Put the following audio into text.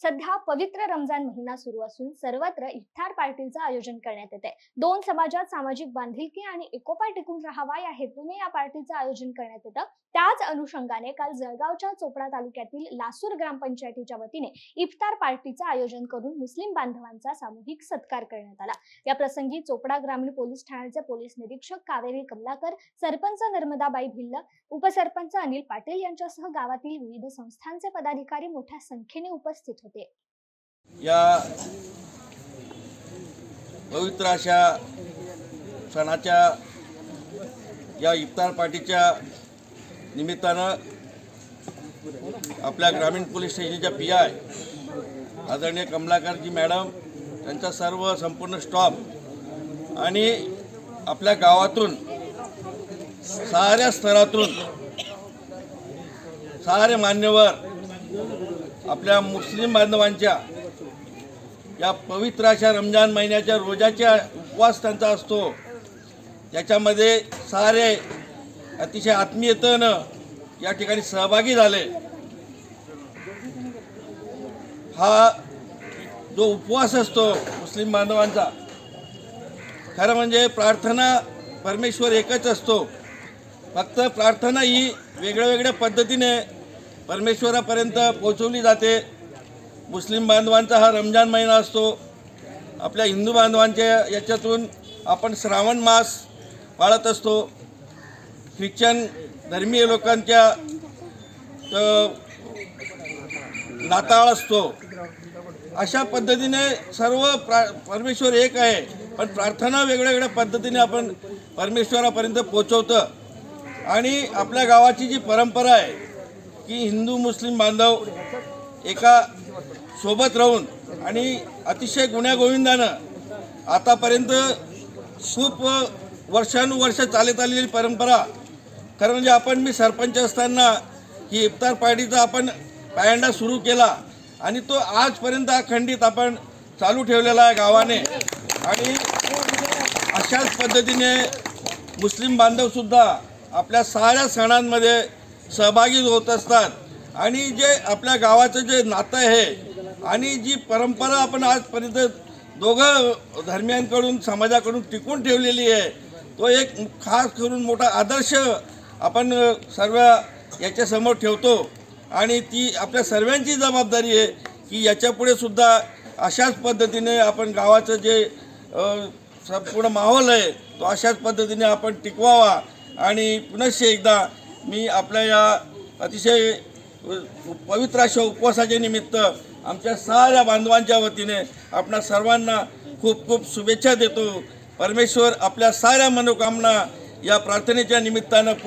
सध्या पवित्र रमजान महिना सुरू असून सर्वत्र इफ्तार पार्टीचं आयोजन करण्यात येते। दोन समाजात सामाजिक बांधिलकी आणि एकोपा टिकून राहावा या हेतूने या पार्टीचं आयोजन करण्यात येतं। त्याच अनुषंगाने काल जळगावच्या चोपडा तालुक्यातील लासूर ग्रामपंचायतीच्या वतीने इफ्तार पार्टीचं आयोजन करून मुस्लिम बांधवांचा सामूहिक सत्कार करण्यात आला। या प्रसंगी चोपडा ग्रामीण पोलीस ठाण्याचे पोलीस निरीक्षक कावेरी कमलाकर, सरपंच नर्मदाबाई भिल्ल, उपसरपंच अनिल पाटील यांच्यासह गावातील विविध संस्थांचे पदाधिकारी मोठ्या संख्येने उपस्थित होते। या पवित्र अशा सणाच्या या इफ्तार पार्टीच्या निमित्तानं आपल्या ग्रामीण पोलीस स्टेशनच्या पीआय आदरणीय कमलाकरजी मॅडम, त्यांचा सर्व संपूर्ण स्टॉफ आणि आपल्या गावातून साऱ्या स्तरातून सारे मान्यवर आपल्या मुस्लिम बांधवांच्या या पवित्र अशा रमजान महिन्याच्या रोजाच्या उपवास त्यांचा असतो, याच्यामध्ये सारे अतिशय आत्मीयतेनं या ठिकाणी सहभागी झाले। हा जो उपवास असतो मुस्लिम बांधवांचा, खरं म्हणजे प्रार्थना परमेश्वर एकच असतो, फक्त प्रार्थना ही वेगळ्या वेगळ्या पद्धतीने परमेश्वरापर्यंत पोहोचवली जाते। मुस्लिम बांधवांचा हा रमजान महिना असतो, आपल्या हिंदू बांधवांच्या याच्यातून आपण श्रावण मास पाळत असतो, ख्रिश्चन धर्मीय लोकांच्या नाताळ असतो। अशा पद्धतीने सर्व परमेश्वर एक आहे, पण प्रार्थना वेगळ्या वेगळ्या पद्धतीने आपण परमेश्वरापर्यंत पोहोचवतो। आणि आपल्या गावाची जी परंपरा आहे की हिंदू मुस्लिम बांधव एका सोबत राहून आणि अतिशय गुण्यागोविंदानं आतापर्यंत खूप वर्षानुवर्ष चालत आलेली परंपरा, खरं म्हणजे मी सरपंच असताना ही इफ्तार पार्टीचा आपण पायंडा सुरू केला आणि तो आजपर्यंत अखंडित आपण चालू ठेवलेला आहे गावाने। आणि अशाच पद्धतीने मुस्लिम बांधवसुद्धा आपल्या साऱ्या सणांमध्ये सहभागी होत असतात। आणि जे आपल्या गावाचं जे नातं आहे आणि जी परंपरा आपण आजपर्यंत दोघं धर्मियांकडून समाजाकडून टिकून ठेवलेली आहे, तो एक खास करून मोठा आदर्श आपण सर्व याच्यासमोर ठेवतो। आणि ती आपल्या सर्वांची जबाबदारी आहे की याच्यापुढे सुद्धा अशाच पद्धतीने आपण गावाचं जे संपूर्ण माहोल आहे तो अशाच पद्धतीने आपण टिकवावा। आणि पुनश्च एकदा मी आपल्या या अतिशय पवित्र अशा उपवासाच्या निमित्त आमच्या साऱ्या बांधवांच्या वतीने आपणा सर्वांना खूप खूप शुभेच्छा देतो। परमेश्वर आपल्या साऱ्या मनोकामना या प्रार्थनेच्या निमित्तानं